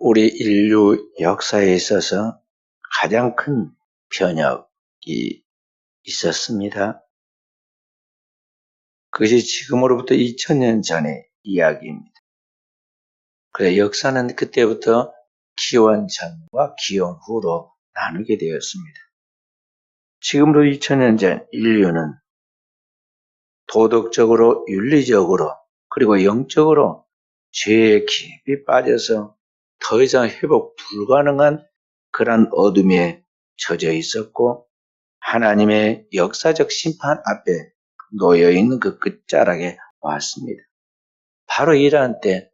우리 인류 역사에 있어서 가장 큰 변혁이 있었습니다. 그것이 지금으로부터 2000년 전의 이야기입니다. 그래 역사는 그때부터 기원 전과 기원 후로 나누게 되었습니다. 지금으로 2000년 전 인류는 도덕적으로, 윤리적으로, 그리고 영적으로 죄에 깊이 빠져서 더 이상 회복 불가능한 그런 어둠에 젖어 있었고, 하나님의 역사적 심판 앞에 놓여있는 그 끝자락에 왔습니다. 바로 이러한 때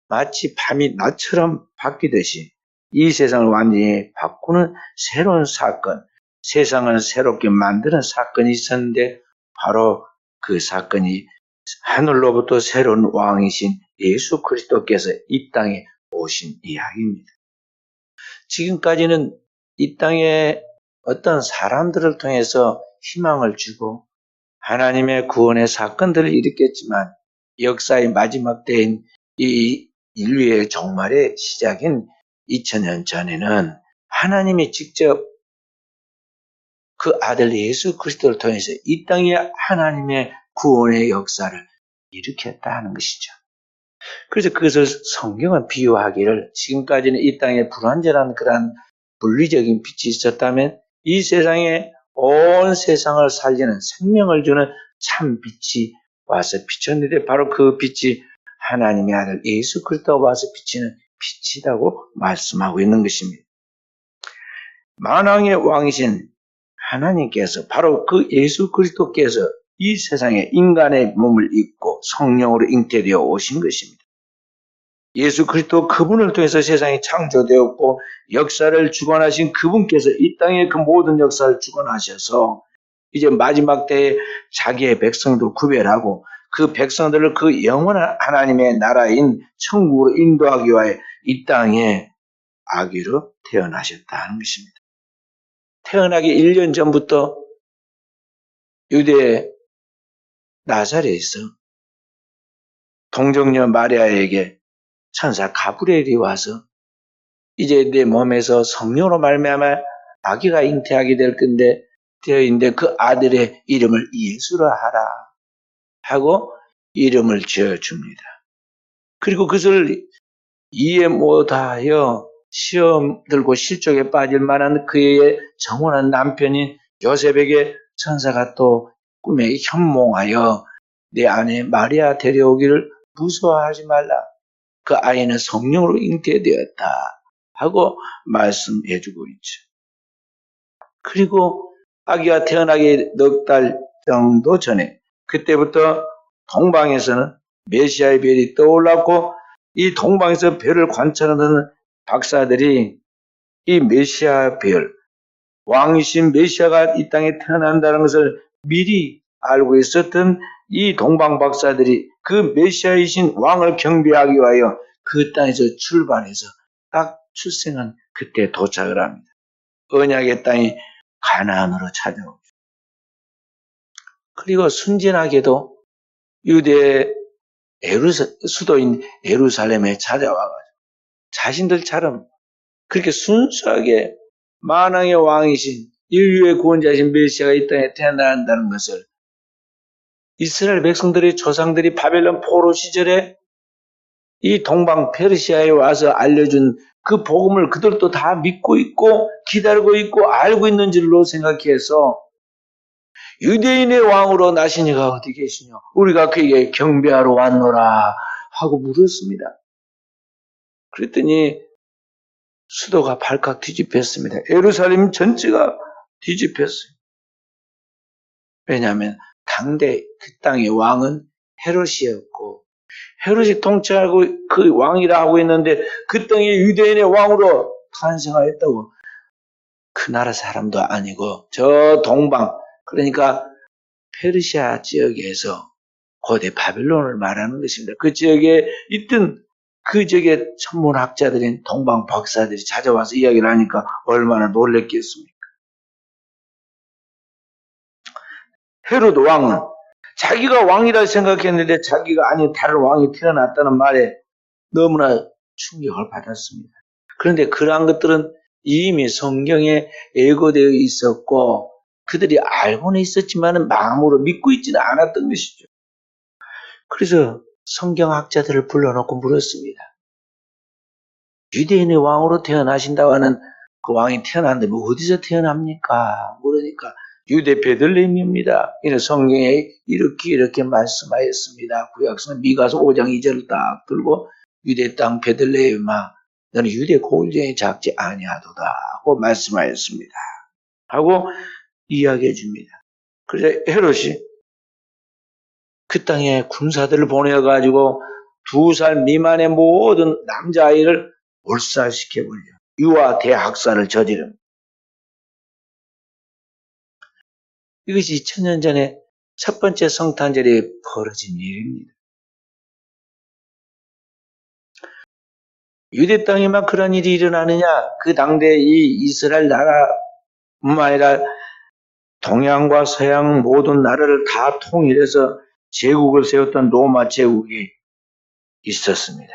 마치 밤이 낮처럼 바뀌듯이 이 세상을 완전히 바꾸는 새로운 사건, 세상을 새롭게 만드는 사건이 있었는데, 바로 그 사건이 하늘로부터 새로운 왕이신 예수 그리스도께서 이 땅에 오신 이야기입니다. 지금까지는 이 땅에 어떤 사람들을 통해서 희망을 주고 하나님의 구원의 사건들을 일으켰지만, 역사의 마지막 때인 이 인류의 종말의 시작인 2000년 전에는 하나님이 직접 그 아들 예수 그리스도를 통해서 이 땅에 하나님의 구원의 역사를 일으켰다 하는 것이죠. 그래서 그것을 성경은 비유하기를, 지금까지는 이 땅에 불완전한 그런 물리적인 빛이 있었다면 이 세상에 온 세상을 살리는 생명을 주는 참 빛이 와서 비쳤는데, 바로 그 빛이 하나님의 아들 예수 그리스도가 와서 비치는 빛이라고 말씀하고 있는 것입니다. 만왕의 왕이신 하나님께서, 바로 그 예수 그리스도께서 이 세상에 인간의 몸을 입고 성령으로 잉태되어 오신 것입니다. 예수 그리스도 그분을 통해서 세상이 창조되었고, 역사를 주관하신 그분께서 이 땅의 그 모든 역사를 주관하셔서 이제 마지막 때에 자기의 백성들을 구별하고 그 백성들을 그 영원한 하나님의 나라인 천국으로 인도하기 위하여 이 땅에 아기로 태어나셨다는 것입니다. 태어나기 1년 전부터 유대 나사렛에서 동정녀 마리아에게 천사 가브리엘이 와서 이제 내 몸에서 성령으로 말미암아 아기가 잉태하게 될 건데 되어 있는데 그 아들의 이름을 예수라 하라 하고 이름을 지어줍니다. 그리고 그것을 이해 못하여 시험 들고 실족에 빠질 만한 그의 정혼한 남편인 요셉에게 천사가 또 꿈에 현몽하여 내 아내 마리아 데려오기를 무서워하지 말라. 그 아이는 성령으로 잉태되었다 하고 말씀해주고 있죠. 그리고 아기가 태어나기 넉 달 정도 전에, 그때부터 동방에서는 메시아의 별이 떠올랐고, 이 동방에서 별을 관찰하는 박사들이 이 메시아 별, 왕이신 메시아가 이 땅에 태어난다는 것을 미리 알고 있었던 이 동방 박사들이 그 메시아이신 왕을 경배하기 위하여 그 땅에서 출발해서 딱 출생한 그때 도착을 합니다. 언약의 땅이 가나안으로 찾아오죠. 그리고 순진하게도 유대 수도인 예루살렘에 찾아와가지고 자신들처럼 그렇게 순수하게 만왕의 왕이신 인류의 구원자이신 메시아가 이 땅에 태어난다는 것을 이스라엘 백성들의 조상들이 바벨론 포로 시절에 이 동방 페르시아에 와서 알려준 그 복음을 그들도 다 믿고 있고 기다리고 있고 알고 있는 줄로 생각해서 유대인의 왕으로 나신 이가 어디 계시냐? 우리가 그에게 경배하러 왔노라 하고 물었습니다. 그랬더니 수도가 발칵 뒤집혔습니다. 예루살렘 전체가 뒤집혔어요. 왜냐하면 당대 그 땅의 왕은 헤롯이었고, 헤롯이 통치하고 그 왕이라 하고 있는데 그 땅의 유대인의 왕으로 탄생하였다고. 그 나라 사람도 아니고 저 동방, 그러니까 페르시아 지역에서 고대 바빌론을 말하는 것입니다. 그 지역에 있던 그 지역의 천문학자들인 동방 박사들이 찾아와서 이야기를 하니까 얼마나 놀랬겠습니까? 헤롯 왕은 자기가 왕이라 생각했는데 자기가 아닌 다른 왕이 태어났다는 말에 너무나 충격을 받았습니다. 그런데 그러한 것들은 이미 성경에 예고되어 있었고 그들이 알고는 있었지만 마음으로 믿고 있지는 않았던 것이죠. 그래서 성경학자들을 불러놓고 물었습니다. 유대인의 왕으로 태어나신다고 하는 그 왕이 태어났는데 뭐 어디서 태어납니까? 물으니까 유대 베들레헴입니다. 이는 성경에 이렇게 말씀하였습니다. 구약성 미가서 5장 2절을 딱 들고 유대 땅 베들레헴아 너는 유대 고울정에 작지 아니하도다 하고 말씀하였습니다. 하고 이야기해 줍니다. 그래서 헤롯이 그 땅에 군사들을 보내가지고 2살 미만의 모든 남자아이를 몰살시켜버려 유아 대학살을 저지릅니다. 이것이 2000년 전에 첫 번째 성탄절에 벌어진 일입니다. 유대 땅에만 그런 일이 일어나느냐? 그 당대 이 이스라엘 나라뿐만 아니라 동양과 서양 모든 나라를 다 통일해서 제국을 세웠던 로마 제국이 있었습니다.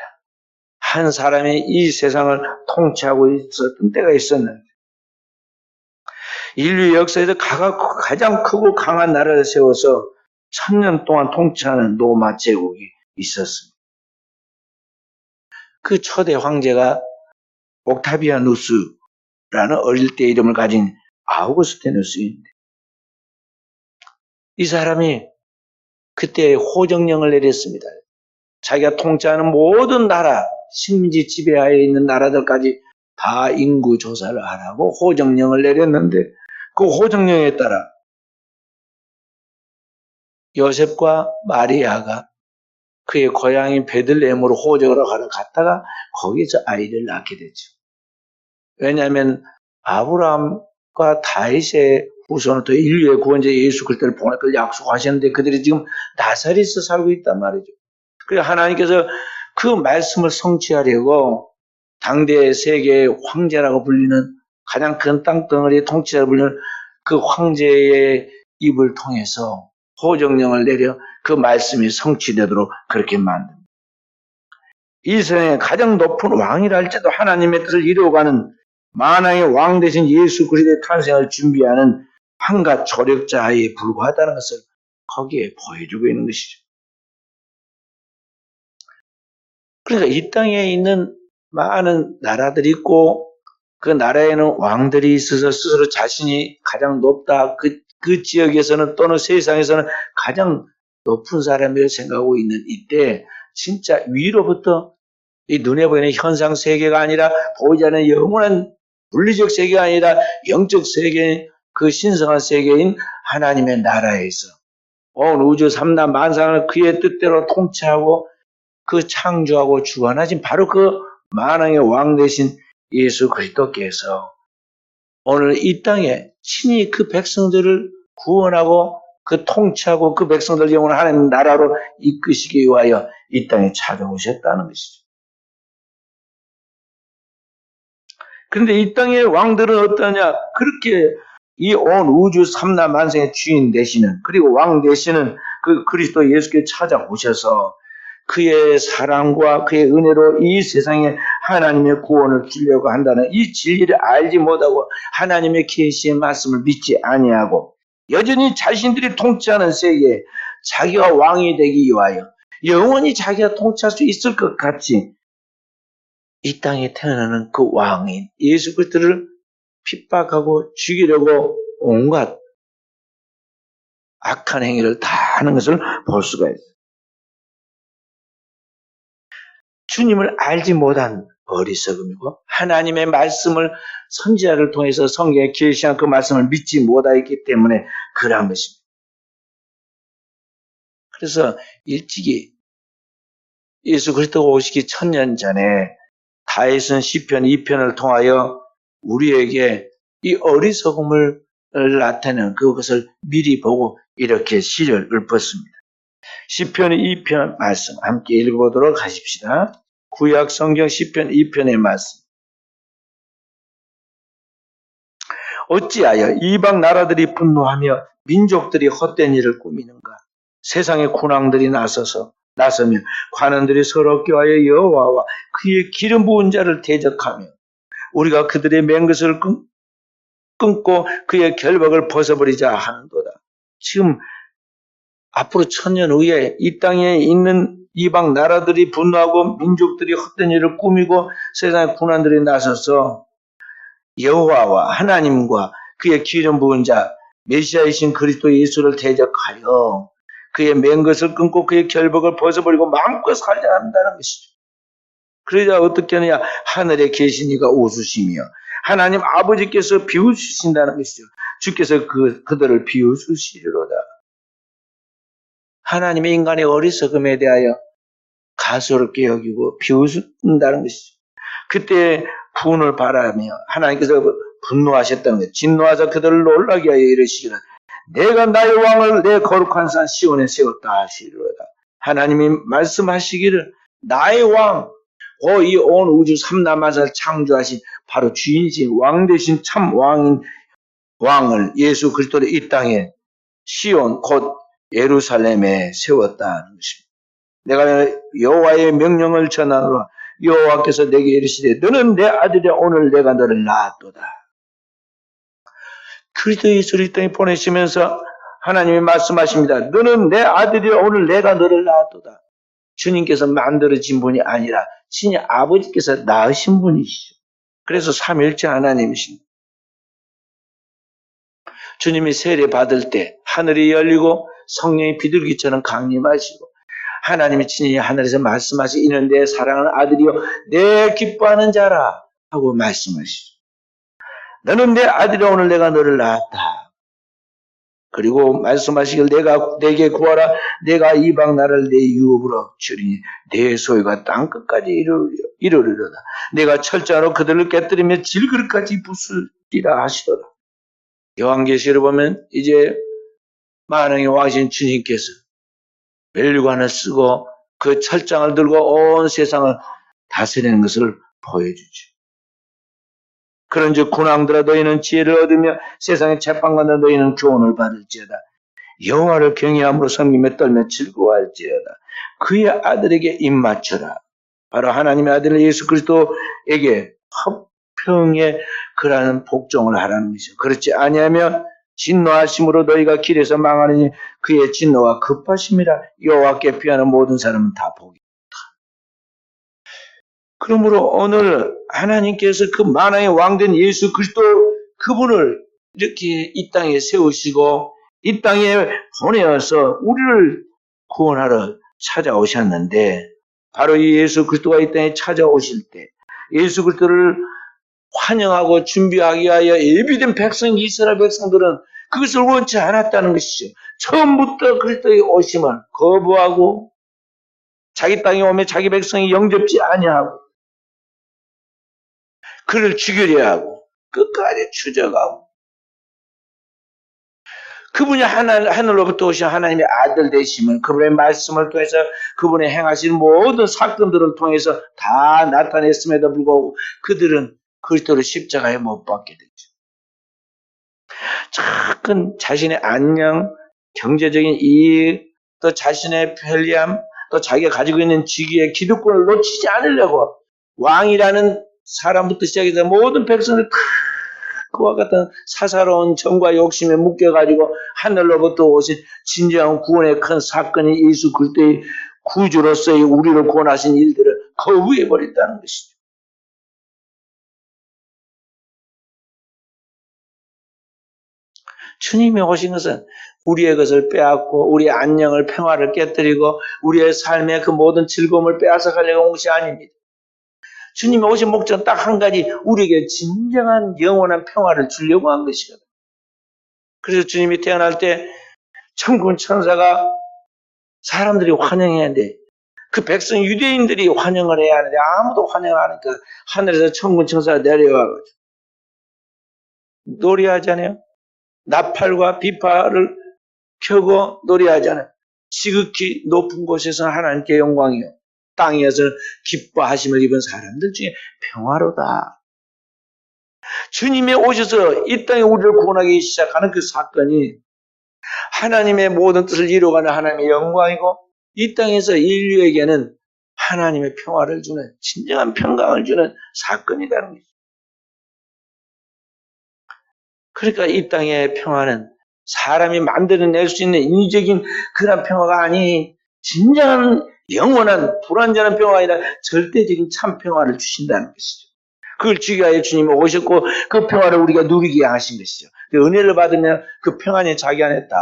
한 사람이 이 세상을 통치하고 있었던 때가 있었는데 인류 역사에서 가장 크고 강한 나라를 세워서 1000년 동안 통치하는 로마 제국이 있었습니다. 그 초대 황제가 옥타비아누스라는 어릴 때 이름을 가진 아우구스티누스인데 이 사람이 그때 호정령을 내렸습니다. 자기가 통치하는 모든 나라, 식민지 지배하에 있는 나라들까지 다 인구 조사를 하라고 호정령을 내렸는데 그 호정령에 따라 요셉과 마리아가 그의 고향인 베들레헴으로 호적을 하러 갔다가 거기서 아이를 낳게 되죠. 왜냐하면 아브라함과 다윗의 후손은 또 인류의 구원자 예수 그리스도를 보낼 걸 약속하셨는데 그들이 지금 나사렛에서 살고 있단 말이죠. 그래서 하나님께서 그 말씀을 성취하려고 당대 세계의 황제라고 불리는 가장 큰 땅덩어리의 통치자를 불리는 그 황제의 입을 통해서 호정령을 내려 그 말씀이 성취되도록 그렇게 만듭니다. 이 세상에 가장 높은 왕이라 할지도 하나님의 뜻을 이루어가는 만왕의 왕 대신 예수 그리스도의 탄생을 준비하는 한갓 조력자에 불과하다는 것을 거기에 보여주고 있는 것이죠. 그러니까 이 땅에 있는 많은 나라들이 있고 그 나라에는 왕들이 있어서 스스로 자신이 가장 높다. 그 지역에서는 또는 세상에서는 가장 높은 사람이라고 생각하고 있는 이때 진짜 위로부터 이 눈에 보이는 현상 세계가 아니라 보이지 않는 영원한 물리적 세계가 아니라 영적 세계, 그 신성한 세계인 하나님의 나라에서 온 우주 삼남 만상을 그의 뜻대로 통치하고 그 창조하고 주관하신 바로 그 만왕의 왕 되신 예수 그리스도께서 오늘 이 땅에 친히 그 백성들을 구원하고 그 통치하고 그 백성들 영혼을 하나님 나라로 이끄시기 위하여 이 땅에 찾아오셨다는 것이죠. 그런데 이 땅의 왕들은 어떠냐? 그렇게 이 온 우주 삼남 만상의 주인 되시는 그리고 왕 되시는 그 그리스도 예수께 찾아오셔서 그의 사랑과 그의 은혜로 이 세상에 하나님의 구원을 주려고 한다는 이 진리를 알지 못하고 하나님의 계시의 말씀을 믿지 아니하고 여전히 자신들이 통치하는 세계에 자기가 왕이 되기 위하여 영원히 자기가 통치할 수 있을 것 같이 이 땅에 태어나는 그 왕인 예수 그리스도를 핍박하고 죽이려고 온갖 악한 행위를 다 하는 것을 볼 수가 있어요. 주님을 알지 못한 어리석음이고 하나님의 말씀을 선지자를 통해서 성경에 계시한 그 말씀을 믿지 못하였기 때문에 그러한 것입니다. 그래서 일찍이 예수 그리스도가 오시기 1000년 전에 다윗은 시편 2편을 통하여 우리에게 이 어리석음을 나타내는 그것을 미리 보고 이렇게 시를 읊었습니다. 시편 2편 말씀 함께 읽어보도록 하십시다. 구약 성경 시편 2편의 말씀. 어찌하여 이방 나라들이 분노하며 민족들이 헛된 일을 꾸미는가? 세상의 군왕들이 나서며 관원들이 서로 껴하여 여호와와 그의 기름 부은 자를 대적하며 우리가 그들의 맨 것을 끊고 그의 결박을 벗어버리자 하는도다. 지금 앞으로 1000년 후에 이 땅에 있는 이방 나라들이 분노하고 민족들이 헛된 일을 꾸미고 세상의 군환들이 나서서 여호와와 하나님과 그의 기름 부은 자 메시아이신 그리스도 예수를 대적하여 그의 맨 것을 끊고 그의 결박을 벗어버리고 마음껏 살자 한다는 것이죠. 그러자 어떻게 하느냐? 하늘에 계신 이가 웃으시며 하나님 아버지께서 비웃으신다는 것이죠. 주께서 그들을 비웃으시리로다. 하나님의 인간의 어리석음에 대하여 가소롭게 여기고 비웃는다는 것이죠. 그때 분을 바라며 하나님께서 분노하셨다는 거예요. 진노하사 그들을 놀라게 하여 이르시기를 내가 나의 왕을 내 거룩한 산 시온에 세웠다 하시리로다. 하나님이 말씀하시기를 나의 왕, 이 온 우주 삼라만사를 창조하신 바로 주인이신 왕 대신 참 왕을 예수 그리스도를 이 땅에 시온 곧 예루살렘에 세웠다는 것입니다. 내가 여호와의 명령을 전하노라. 여호와께서 내게 이르시되 너는 내 아들이라 오늘 내가 너를 낳았도다. 그리스도 예수를 이 땅에 보내시면서 하나님이 말씀하십니다. 너는 내 아들이라 오늘 내가 너를 낳았도다. 주님께서 만들어진 분이 아니라 신이 아버지께서 낳으신 분이시죠. 그래서 삼위일체 하나님이십니다. 주님이 세례 받을 때 하늘이 열리고 성령이 비둘기처럼 강림하시고 하나님이 친히 하늘에서 말씀하시 이는 내 사랑하는 아들이요 내 기뻐하는 자라 하고 말씀하시죠. 너는 내 아들이라 오늘 내가 너를 낳았다. 그리고 말씀하시길 내게 구하라. 내가 이방 나라를 내 유업으로 주리니 내 소유가 땅끝까지 이르리로다. 내가 철저하로 그들을 깨뜨리며 질그릇까지 부수리라 하시더라. 요한계시를 보면 이제 만왕의 왕이신 주님께서 멸류관을 쓰고 그 철장을 들고 온 세상을 다스리는 것을 보여주죠. 그런즉 군왕들아 너희는 지혜를 얻으며 세상의 재판관들 너희는 교훈을 받을지어다. 여호와를 경외함으로 섬기며 떨며 즐거워할지어다. 그의 아들에게 입맞춰라. 바로 하나님의 아들 예수 그리스도에게 화평의 그라는 복종을 하라는 것이죠. 그렇지 아니하면 진노하심으로 너희가 길에서 망하느니 그의 진노가 급하심이라. 여호와께 피하는 모든 사람은 다 복이다. 그러므로 오늘 하나님께서 그 만왕의 왕된 예수 그리스도 그분을 이렇게 이 땅에 세우시고 이 땅에 보내어서 우리를 구원하러 찾아오셨는데 바로 이 예수 그리스도가 이 땅에 찾아오실 때 예수 그리스도를 환영하고 준비하기 위하여 예비된 백성 이스라엘 백성들은 그것을 원치 않았다는 것이죠. 처음부터 그리스도의 오심을 거부하고 자기 땅에 오면 자기 백성이 영접지 아니하고 그를 죽이려 하고 끝까지 추적하고 그분이 하늘로부터 오신 하나님의 아들 되시면 그분의 말씀을 통해서 그분의 행하신 모든 사건들을 통해서 다 나타냈음에도 불구하고 그들은 그리스도를 십자가에 못 박게 되죠. 작은 자신의 안녕, 경제적인 이익, 또 자신의 편리함, 또 자기가 가지고 있는 직위의 기득권을 놓치지 않으려고 왕이라는 사람부터 시작해서 모든 백성들 다 그와 같은 사사로운 정과 욕심에 묶여가지고 하늘로부터 오신 진정한 구원의 큰 사건이 예수 그리스도의 구주로서의 우리를 구원하신 일들을 거부해버렸다는 것이죠. 주님이 오신 것은 우리의 것을 빼앗고 우리의 안녕을 평화를 깨뜨리고 우리의 삶의 그 모든 즐거움을 빼앗아가려고 온 것이 아닙니다. 주님이 오신 목적은 딱 한 가지, 우리에게 진정한 영원한 평화를 주려고 한 것이거든요. 그래서 주님이 태어날 때 천군 천사가 사람들이 환영해야 하는데 그 백성 유대인들이 환영을 해야 하는데 아무도 환영을 안 하니까 하늘에서 천군 천사가 내려와가지고 노래하잖아요. 나팔과 비파를 켜고 노래하잖아요. 지극히 높은 곳에서 하나님께 영광이요 땅에서 기뻐하심을 입은 사람들 중에 평화로다. 주님이 오셔서 이 땅에 우리를 구원하기 시작하는 그 사건이 하나님의 모든 뜻을 이루어가는 하나님의 영광이고 이 땅에서 인류에게는 하나님의 평화를 주는 진정한 평강을 주는 사건이라는 거죠. 그러니까 이 땅의 평화는 사람이 만들어낼 수 있는 인위적인 그런 평화가 아닌 진정한 영원한 불완전한 평화가 아니라 절대적인 참 평화를 주신다는 것이죠. 그걸 주기 위하여 주님이 오셨고 그 평화를 우리가 누리게 하신 것이죠. 그 은혜를 받으면 그 평안이 자기 안에 다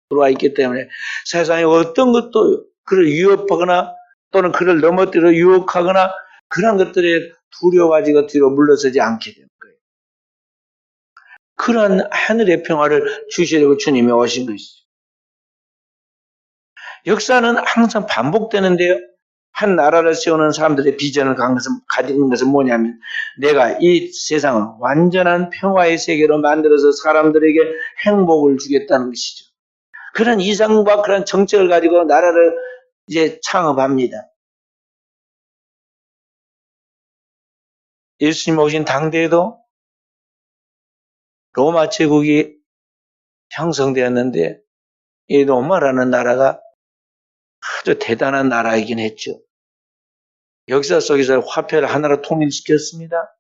들어와 있기 때문에 세상에 어떤 것도 그를 위협하거나 또는 그를 넘어뜨려 유혹하거나 그런 것들에 두려워가지고 뒤로 물러서지 않게 되는 거예요. 그런 하늘의 평화를 주시려고 주님이 오신 것이죠. 역사는 항상 반복되는데요. 한 나라를 세우는 사람들의 비전을 가지는 것은 뭐냐면 내가 이 세상을 완전한 평화의 세계로 만들어서 사람들에게 행복을 주겠다는 것이죠. 그런 이상과 그런 정책을 가지고 나라를 이제 창업합니다. 예수님 오신 당대에도 로마 제국이 형성되었는데 이 로마라는 나라가 아주 대단한 나라이긴 했죠. 역사 속에서 화폐를 하나로 통일시켰습니다.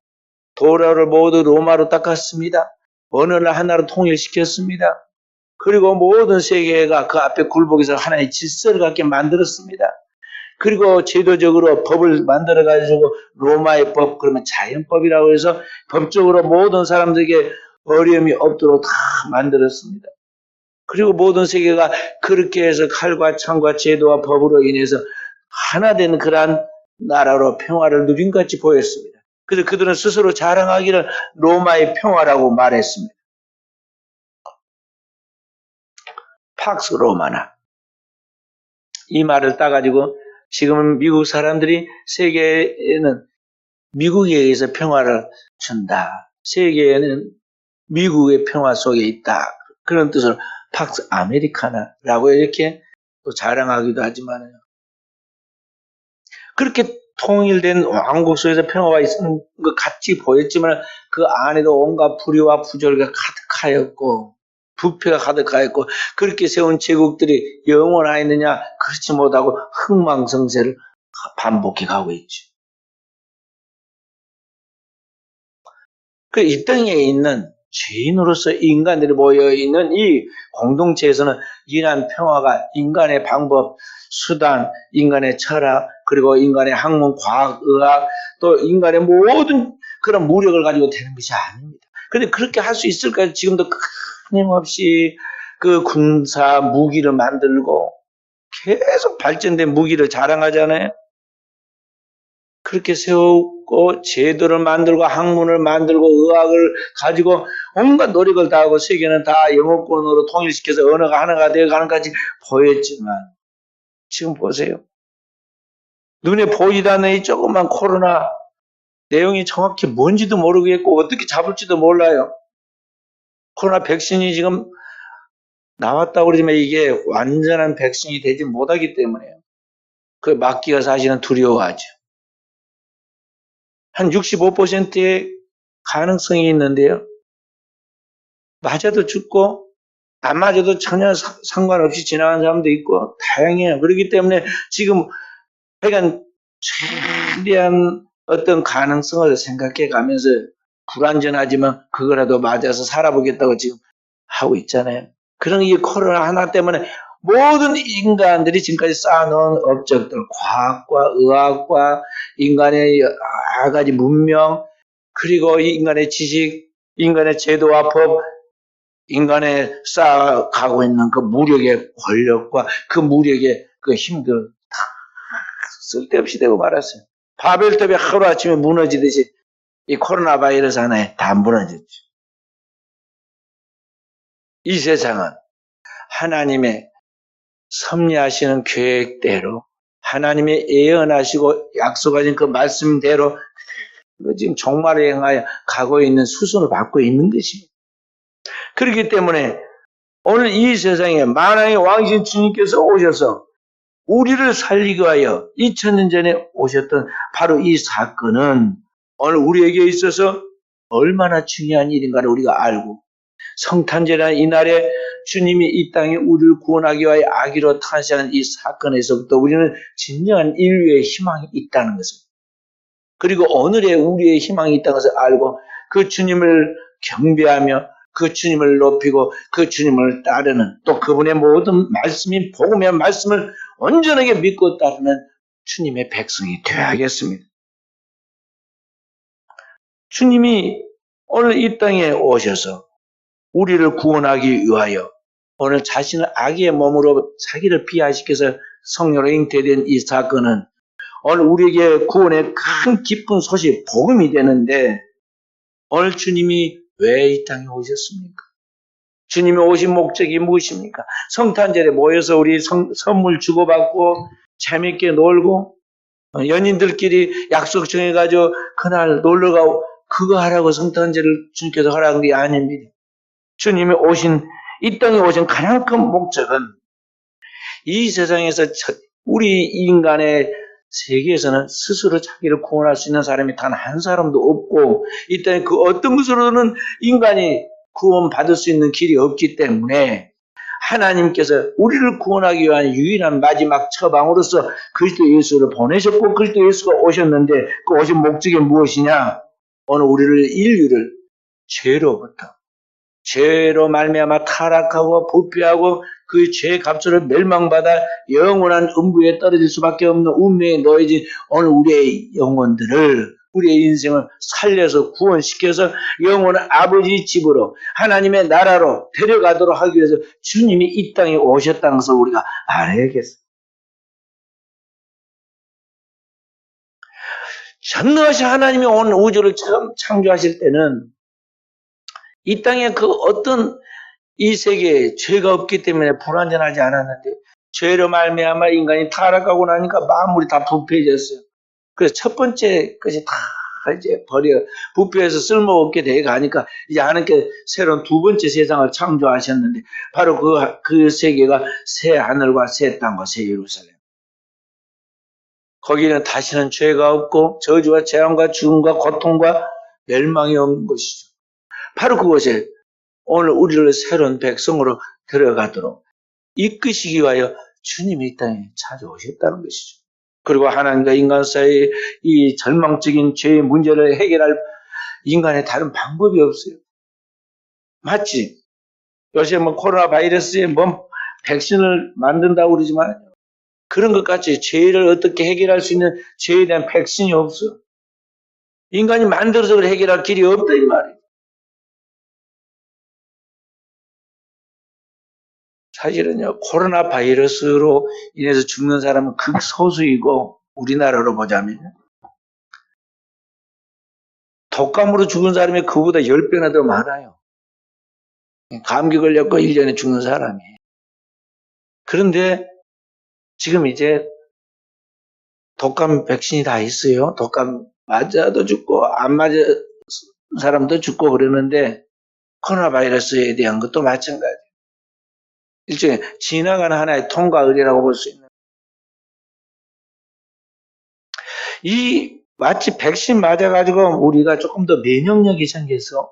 도라를 모두 로마로 닦았습니다. 언어를 하나로 통일시켰습니다. 그리고 모든 세계가 그 앞에 굴복해서 하나의 질서를 갖게 만들었습니다. 그리고 제도적으로 법을 만들어가지고 로마의 법, 그러면 자연법이라고 해서 법적으로 모든 사람들에게 어려움이 없도록 다 만들었습니다. 그리고 모든 세계가 그렇게 해서 칼과 창과 제도와 법으로 인해서 하나 된 그러한 나라로 평화를 누린 것 같이 보였습니다. 그래서 그들은 스스로 자랑하기를 로마의 평화라고 말했습니다. 팍스 로마나. 이 말을 따가지고 지금은 미국 사람들이 세계에는 미국에 의해서 평화를 준다. 세계에는 미국의 평화 속에 있다. 그런 뜻으로 팍스 아메리카나라고 이렇게 또 자랑하기도 하지만 그렇게 통일된 왕국 속에서 평화가 있는 것 같이 보였지만 그 안에도 온갖 불의와 부절과 가득하였고 부패가 가득하였고 그렇게 세운 제국들이 영원하였느냐 그렇지 못하고 흥망성쇠를 반복해 가고 있죠. 그 이 땅에 있는 죄인으로서 인간들이 모여있는 이 공동체에서는 이러한 평화가 인간의 방법, 수단, 인간의 철학, 그리고 인간의 학문, 과학, 의학, 또 인간의 모든 그런 무력을 가지고 되는 것이 아닙니다. 그런데 그렇게 할 수 있을까요? 지금도 끊임없이 그 군사 무기를 만들고 계속 발전된 무기를 자랑하잖아요. 그렇게 세우고 제도를 만들고 학문을 만들고 의학을 가지고 온갖 노력을 다하고 세계는 다 영어권으로 통일시켜서 언어가 하나가 되어가는 까지 보였지만 지금 보세요. 눈에 보이지 않는 이 조그만 코로나 내용이 정확히 뭔지도 모르겠고 어떻게 잡을지도 몰라요. 코로나 백신이 지금 나왔다고 그러지만 이게 완전한 백신이 되지 못하기 때문에 그 맞기가 사실은 두려워하죠. 한 65%의 가능성이 있는데요. 맞아도 죽고 안 맞아도 전혀 상관없이 지나가는 사람도 있고 다양해요. 그렇기 때문에 지금 하여간 최대한 어떤 가능성을 생각해 가면서 불완전하지만 그거라도 맞아서 살아보겠다고 지금 하고 있잖아요. 그런 이 코로나 하나 때문에 모든 인간들이 지금까지 쌓아놓은 업적들, 과학과 의학과 인간의 여러 가지 문명, 그리고 인간의 지식, 인간의 제도와 법, 인간의 쌓아가고 있는 그 무력의 권력과 그 무력의 그 힘들 다 쓸데없이 되고 말았어요. 바벨탑이 하루아침에 무너지듯이 이 코로나 바이러스 하나에 다 무너졌죠. 이 세상은 하나님의 섭리하시는 계획대로 하나님의 예언하시고 약속하신 그 말씀대로 지금 종말에 향하여 가고 있는 수순을 밟고 있는 것입니다. 그렇기 때문에 오늘 이 세상에 만왕의 왕이신 주님께서 오셔서 우리를 살리기 위하여 2000년 전에 오셨던 바로 이 사건은 오늘 우리에게 있어서 얼마나 중요한 일인가를 우리가 알고 성탄절이라는 이날에 주님이 이 땅에 우리를 구원하기 위하여 아기로 탄생하는 이 사건에서부터 우리는 진정한 인류의 희망이 있다는 것을 그리고 오늘의 우리의 희망이 있다는 것을 알고 그 주님을 경배하며 그 주님을 높이고 그 주님을 따르는, 또 그분의 모든 말씀이 복음의 말씀을 온전하게 믿고 따르는 주님의 백성이 되어야겠습니다. 주님이 오늘 이 땅에 오셔서 우리를 구원하기 위하여 오늘 자신을 악의 몸으로 자기를 비하시켜서 성령으로 잉태된 이 사건은 오늘 우리에게 구원의 큰 기쁜 소식, 복음이 되는데, 오늘 주님이 왜 이 땅에 오셨습니까? 주님이 오신 목적이 무엇입니까? 성탄절에 모여서 우리 선물 주고받고 재밌게 놀고 연인들끼리 약속 정해가지고 그날 놀러가고 그거 하라고 성탄절을 주님께서 하라는 게 아닙니다. 주님이 이 땅에 오신 가장 큰 목적은 이 세상에서 우리 인간의 세계에서는 스스로 자기를 구원할 수 있는 사람이 단 한 사람도 없고, 이 땅에 그 어떤 것으로는 인간이 구원받을 수 있는 길이 없기 때문에 하나님께서 우리를 구원하기 위한 유일한 마지막 처방으로서 그리스도 예수를 보내셨고, 그리스도 예수가 오셨는데 그 오신 목적이 무엇이냐? 오늘 인류를 죄로 말미암아 타락하고 부패하고 그 죄의 값으로 멸망받아 영원한 음부에 떨어질 수밖에 없는 운명에 놓여진 오늘 우리의 영혼들을, 우리의 인생을 살려서 구원시켜서 영원한 아버지 집으로, 하나님의 나라로 데려가도록 하기 위해서 주님이 이 땅에 오셨다는 것을 우리가 알아야겠어요. 전능하신 하나님이 오늘 우주를 처음 창조하실 때는 이 땅에 그 어떤 이 세계에 죄가 없기 때문에 불완전하지 않았는데, 죄로 말미암아 인간이 타락하고 나니까 만물이 다 부패해졌어요. 그래서 첫 번째 것이 다 이제 부패해서 쓸모없게 돼 가니까 이제 하나님께 새로운 두 번째 세상을 창조하셨는데, 바로 그 세계가 새 하늘과 새 땅과 새 예루살렘. 거기는 다시는 죄가 없고 저주와 재앙과 죽음과 고통과 멸망이 없는 것이죠. 바로 그곳에 오늘 우리를 새로운 백성으로 들어가도록 이끄시기 위하여 주님이 이 땅에 찾아오셨다는 것이죠. 그리고 하나님과 인간 사이의 이 절망적인 죄의 문제를 해결할 인간의 다른 방법이 없어요. 마치 요새 코로나 바이러스에 백신을 만든다고 그러지만 그런 것 같이 죄를 어떻게 해결할 수 있는 죄에 대한 백신이 없어. 인간이 만들어서 그걸 해결할 길이 없다 이 말이에요. 사실은요, 코로나 바이러스로 인해서 죽는 사람은 극소수이고, 우리나라로 보자면 독감으로 죽은 사람이 그보다 10배나 더 많아요. 감기 걸렸고 1년에 죽는 사람이. 그런데 지금 이제 독감 백신이 다 있어요. 독감 맞아도 죽고 안 맞은 사람도 죽고 그러는데, 코로나 바이러스에 대한 것도 마찬가지. 일종의 지나가는 하나의 통과 의례라고 볼 수 있는. 마치 백신 맞아가지고 우리가 조금 더 면역력이 생겨서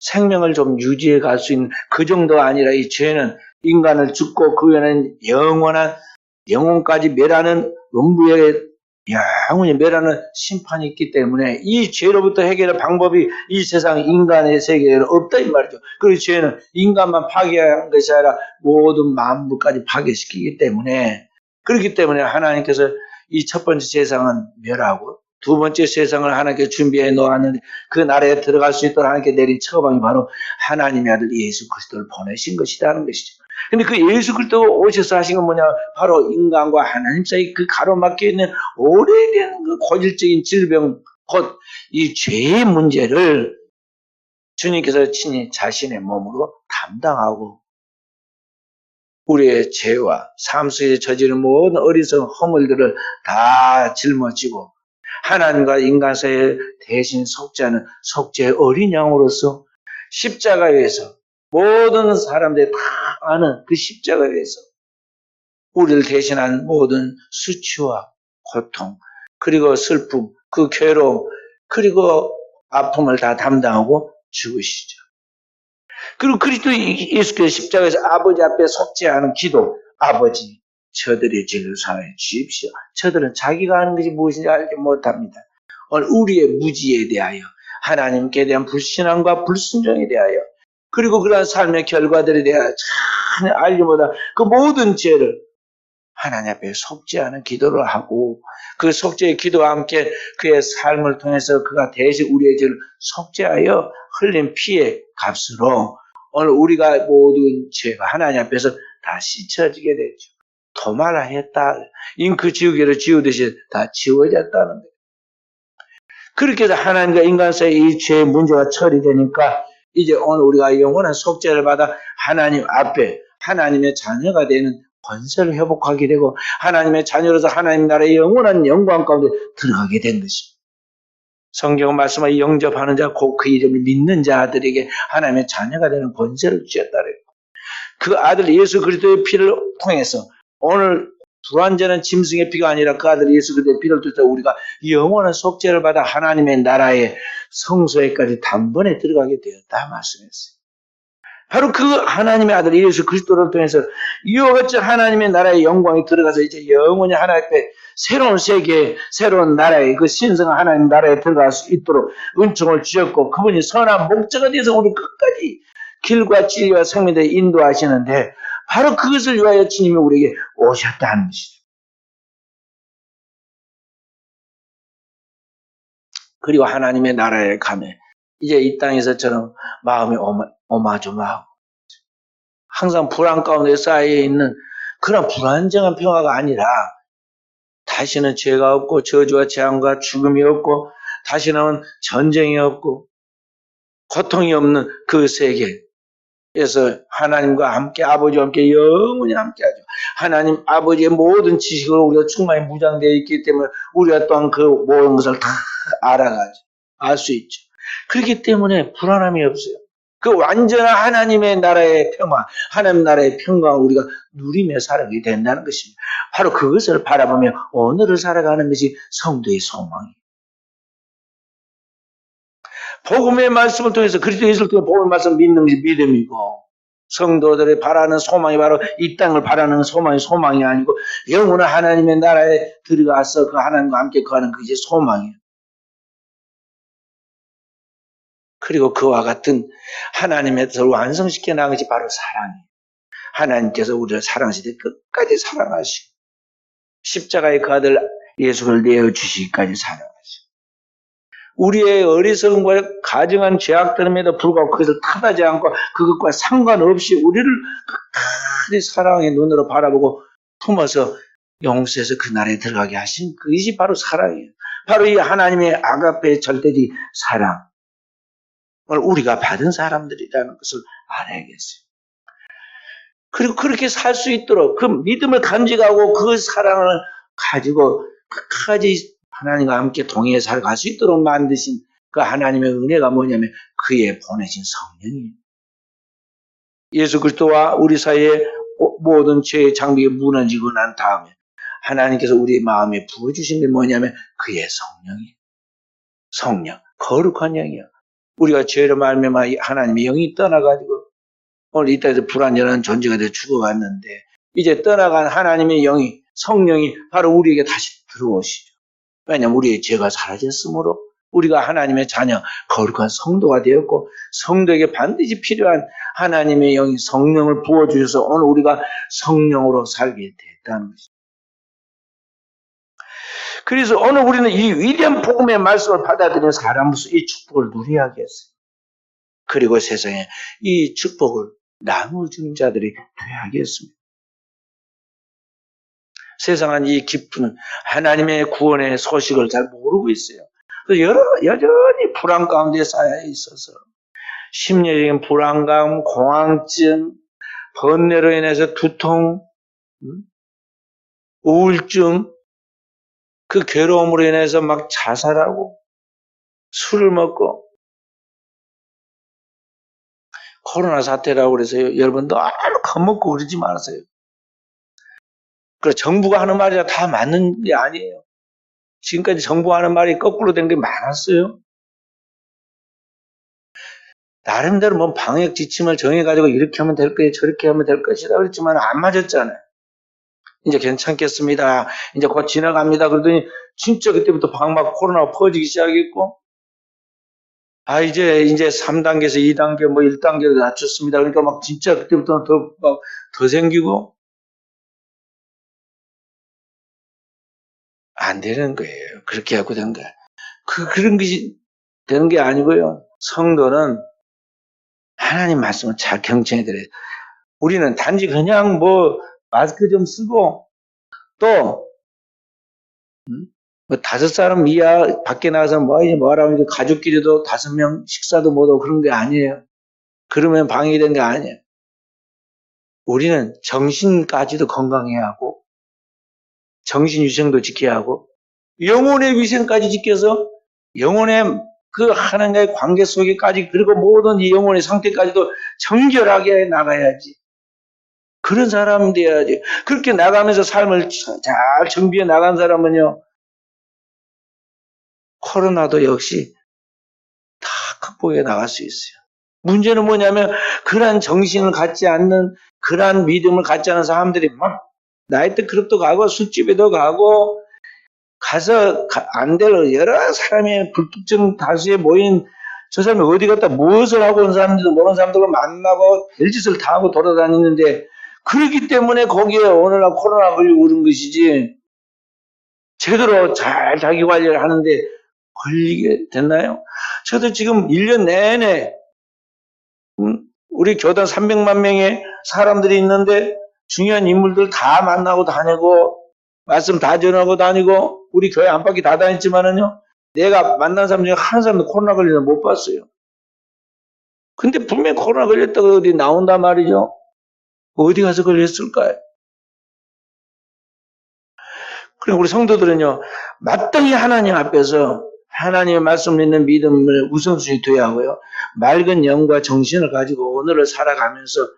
생명을 좀 유지해 갈 수 있는 그 정도가 아니라, 이 죄는 인간을 죽고 그 외에는 영혼까지 멸하는 음부에 영원히 멸하는 심판이 있기 때문에 이 죄로부터 해결할 방법이 이 세상 인간의 세계에는 없다 이 말이죠. 그리고 죄는 인간만 파괴한 것이 아니라 모든 만물까지 파괴시키기 때문에, 그렇기 때문에 하나님께서 이 첫 번째 세상은 멸하고 두 번째 세상을 하나님께 준비해 놓았는데, 그 나라에 들어갈 수 있도록 하나님께 내린 처방이 바로 하나님의 아들 예수 그리스도를 보내신 것이라는 것이죠. 근데 그 예수 그리스도가 오셔서 하신 건 뭐냐? 바로 인간과 하나님 사이 그 가로막혀 있는 오래된 그 고질적인 질병, 곧 이 죄의 문제를 주님께서 친히 자신의 몸으로 담당하고, 우리의 죄와 삶 속에 저지른 모든 어리석은 허물들을 다 짊어지고 하나님과 인간 사이에 대신 속죄하는 속죄의 어린 양으로서 십자가에서 모든 사람들이 다 아는 그 십자가에서 우리를 대신한 모든 수치와 고통, 그리고 슬픔, 그 괴로움, 그리고 아픔을 다 담당하고 죽으시죠. 그리고 그리스도 예수께서 십자가에서 아버지 앞에 속죄하는 기도, 아버지 저들의 죄를 사하여 주십시오. 저들은 자기가 하는 것이 무엇인지 알지 못합니다. 오늘 우리의 무지에 대하여, 하나님께 대한 불신앙과 불순종에 대하여 그리고 그러한 삶의 결과들에 대해 전혀 알지 못한 그 모든 죄를 하나님 앞에 속죄하는 기도를 하고 그 속죄의 기도와 함께 그의 삶을 통해서 그가 대신 우리의 죄를 속죄하여 흘린 피의 값으로 오늘 우리가 모든 죄가 하나님 앞에서 다 씻어지게 되죠. 도말라 했다. 잉크 지우개를 지우듯이 다 지워졌다는 거예요. 그렇게 해서 하나님과 인간 사이의 이 죄의 문제가 처리되니까 이제 오늘 우리가 영원한 속죄를 받아 하나님 앞에 하나님의 자녀가 되는 권세를 회복하게 되고 하나님의 자녀로서 하나님 나라의 영원한 영광 가운데 들어가게 된 것입니다. 성경은 말씀하여 영접하는 자, 곧 그 이름을 믿는 자들에게 하나님의 자녀가 되는 권세를 주셨다 그랬고 그 아들 예수 그리스도의 피를 통해서 오늘 불완전한 짐승의 피가 아니라 그 아들 예수 그리스도의 피를 통해서 우리가 영원한 속죄를 받아 하나님의 나라의 성소에까지 단번에 들어가게 되었다 말씀했어요. 바로 그 하나님의 아들 예수 그리스도를 통해서 이와 같이 하나님의 나라의 영광이 들어가서 이제 영원히 하나님 앞에 새로운 세계, 새로운 나라의 그 신성한 하나님 나라에 들어갈 수 있도록 은총을 주셨고 그분이 선한 목자가 되어서 우리 끝까지 길과 진리와 생명에 인도하시는데 바로 그것을 위하여 주님이 우리에게 오셨다는 것이죠. 그리고 하나님의 나라에 가면 이제 이 땅에서처럼 마음이 오마조마하고 항상 불안 가운데 쌓여있는 그런 불안정한 평화가 아니라 다시는 죄가 없고 저주와 재앙과 죽음이 없고 다시는 전쟁이 없고 고통이 없는 그 세계에서 하나님과 함께 아버지와 함께 영원히 함께하죠. 하나님 아버지의 모든 지식으로 우리가 충만히 무장되어 있기 때문에 우리가 또한 그 모든 것을 다 알아가죠. 알 수 있죠. 그렇기 때문에 불안함이 없어요. 그 완전한 하나님의 나라의 평화, 하나님 나라의 평강을 우리가 누리며 살아가게 된다는 것입니다. 바로 그것을 바라보며 오늘을 살아가는 것이 성도의 소망이에요. 복음의 말씀을 통해서 그리스도 예수를 통해 복음의 말씀을 믿는 것이 믿음이고 성도들이 바라는 소망이 바로 이 땅을 바라는 소망이 아니고 영원한 하나님의 나라에 들어가서 그 하나님과 함께 거하는 그것이 소망이에요. 그리고 그와 같은 하나님의 뜻을 완성시켜 나간 것이 바로 사랑이에요. 하나님께서 우리를 사랑하시되 끝까지 사랑하시고 십자가의 그 아들 예수를 내어주시기까지 사랑하시고 우리의 어리석음과 가증한 죄악들임에도 불구하고 그것을 탓하지 않고 그것과 상관없이 우리를 끝까지 사랑의 눈으로 바라보고 품어서 용서해서 그 나라에 들어가게 하신 그것이 바로 사랑이에요. 바로 이 하나님의 아가페의 절대적 사랑. 우리가 받은 사람들이라는 것을 알아야겠어요. 그리고 그렇게 살 수 있도록 그 믿음을 간직하고 그 사랑을 가지고 끝까지 하나님과 함께 동행해 살아갈 수 있도록 만드신 그 하나님의 은혜가 뭐냐면 그의 보내신 성령이에요. 예수 그리스도와 우리 사이에 모든 죄의 장벽이 무너지고 난 다음에 하나님께서 우리 마음에 부어주신 게 뭐냐면 그의 성령이에요. 성령, 거룩한 영이요. 우리가 죄로 말미암아 하나님의 영이 떠나가지고 오늘 이 땅에서 불완전한 존재가 되어 죽어갔는데 이제 떠나간 하나님의 영이 성령이 바로 우리에게 다시 들어오시죠. 왜냐하면 우리의 죄가 사라졌으므로 우리가 하나님의 자녀 거룩한 성도가 되었고 성도에게 반드시 필요한 하나님의 영이 성령을 부어주셔서 오늘 우리가 성령으로 살게 됐다는 것이죠. 그래서 오늘 우리는 이 위대한 복음의 말씀을 받아들이는 사람으로서 이 축복을 누려야겠어요. 그리고 세상에 이 축복을 나누어주는 자들이 되어야겠습니다. 세상은 이 깊은 하나님의 구원의 소식을 잘 모르고 있어요. 여전히 불안 가운데 쌓여 있어서 심리적인 불안감, 공황증, 번뇌로 인해서 두통, 우울증, 그 괴로움으로 인해서 막 자살하고 술을 먹고 코로나 사태라고 그래서 여러분 너무 겁먹고 그러지 마세요. 그래서 정부가 하는 말이 다 맞는 게 아니에요. 지금까지 정부가 하는 말이 거꾸로 된 게 많았어요. 나름대로 뭐 방역 지침을 정해가지고 이렇게 하면 될 거예요, 저렇게 하면 될 것이다 그랬지만 안 맞았잖아요. 이제 괜찮겠습니다. 이제 곧 지나갑니다. 그러더니 진짜 그때부터 막 코로나가 퍼지기 시작했고 이제 3단계에서 2단계, 뭐 1단계로 낮췄습니다. 그러니까 막 진짜 그때부터는 더 생기고, 안 되는 거예요. 그렇게 하고 된 거야. 그런 것이 되는 게 아니고요. 성도는 하나님 말씀을 잘 경청해 드려요. 우리는 단지 그냥 뭐 마스크 좀 쓰고 또 뭐 5사람 이하 밖에 나가서 뭐라고 가족끼리도 5명 식사도 못하고 그런 게 아니에요. 그러면 방해된 게 아니에요. 우리는 정신까지도 건강해야 하고 정신 위생도 지켜야 하고 영혼의 위생까지 지켜서 영혼의 그 하나님과의 관계 속에까지 그리고 모든 이 영혼의 상태까지도 정결하게 나가야지. 그런 사람이 돼야지. 그렇게 나가면서 삶을 잘 정비해 나간 사람은요. 코로나도 역시 다 극복해 나갈 수 있어요. 문제는 뭐냐면 그러한 정신을 갖지 않는 그러한 믿음을 갖지 않은 사람들이 막 나이트 클럽도 가고 술집에도 가고 가서 안 될 여러 사람의 불특정 다수에 모인 저 사람이 어디 갔다 무엇을 하고 온 사람들도 모르는 사람들과 만나고 별짓을 다 하고 돌아다니는데 그렇기 때문에 거기에 오늘날 코로나 걸리고 그런 것이지 제대로 잘 자기 관리를 하는데 걸리게 됐나요? 저도 지금 1년 내내 우리 교단 300만 명의 사람들이 있는데 중요한 인물들 다 만나고 다니고 말씀 다 전하고 다니고 우리 교회 안팎이 다 다녔지만은요. 내가 만난 사람 중에 한 사람도 코로나 걸리는 못 봤어요. 근데 분명히 코로나 걸렸다고 어디 나온단 말이죠. 어디 가서 걸렸을까요? 그리고 우리 성도들은요. 마땅히 하나님 앞에서 하나님의 말씀 믿는 믿음을 우선순위 둬야 하고요. 맑은 영과 정신을 가지고 오늘을 살아가면서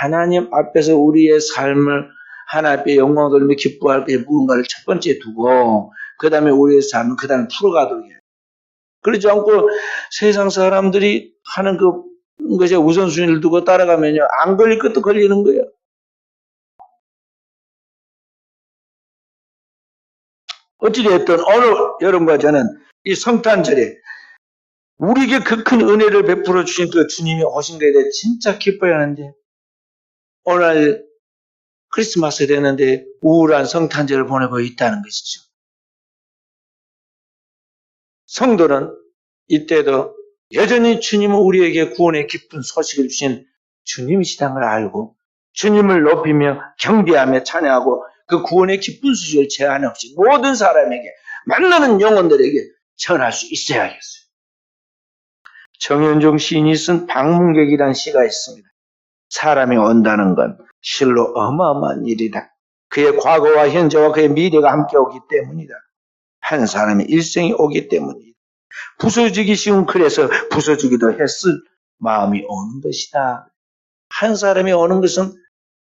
하나님 앞에서 우리의 삶을 하나님 앞에 영광 돌리며 기뻐할 때 무언가를 첫 번째 두고 그 다음에 우리의 삶을 그 다음에 풀어가도록 해요. 그러지 않고 세상 사람들이 하는 것에 우선순위를 두고 따라가면요. 안 걸릴 것도 걸리는 거예요. 어찌됐든 오늘 여러분과 저는 이 성탄절에 우리에게 그 큰 은혜를 베풀어 주신 그 주님이 오신 것에 대해 진짜 기뻐야 하는데 오늘 크리스마스 되는데 우울한 성탄절을 보내고 있다는 것이죠. 성도는 이때도 여전히 주님은 우리에게 구원의 기쁜 소식을 주신 주님이시다는 걸 알고 주님을 높이며 경배하며 찬양하고 그 구원의 기쁜 소식을 제한 없이 모든 사람에게 만나는 영혼들에게 전할 수 있어야겠어요. 정현종 시인이 쓴 방문객이라는 시가 있습니다. 사람이 온다는 건 실로 어마어마한 일이다. 그의 과거와 현재와 그의 미래가 함께 오기 때문이다. 한 사람의 일생이 오기 때문이다. 부서지기 쉬운 글에서 부서지기도 했을 마음이 오는 것이다. 한 사람이 오는 것은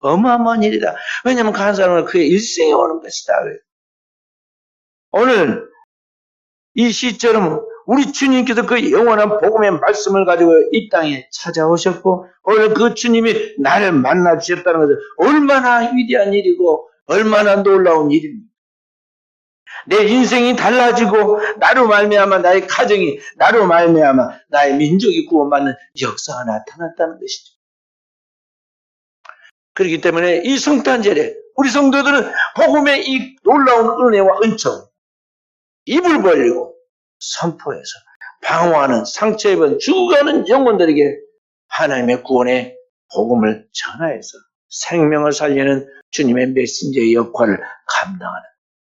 어마어마한 일이다. 왜냐하면 그 한 사람은 그의 일생이 오는 것이다. 오늘 이 시처럼 우리 주님께서 그 영원한 복음의 말씀을 가지고 이 땅에 찾아오셨고 오늘 그 주님이 나를 만나 주셨다는 것은 얼마나 위대한 일이고 얼마나 놀라운 일입니다. 내 인생이 달라지고 나로 말미암아 나의 가정이 나로 말미암아 나의 민족이 구원받는 역사가 나타났다는 것이죠. 그렇기 때문에 이 성탄절에 우리 성도들은 복음의 이 놀라운 은혜와 은총 입을 벌리고 선포해서 방황하는 상처 입은 죽어가는 영혼들에게 하나님의 구원의 복음을 전하여서 생명을 살리는 주님의 메신저의 역할을 감당하는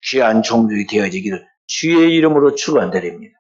귀한 종들이 되어지기를 주의 이름으로 축원드립니다.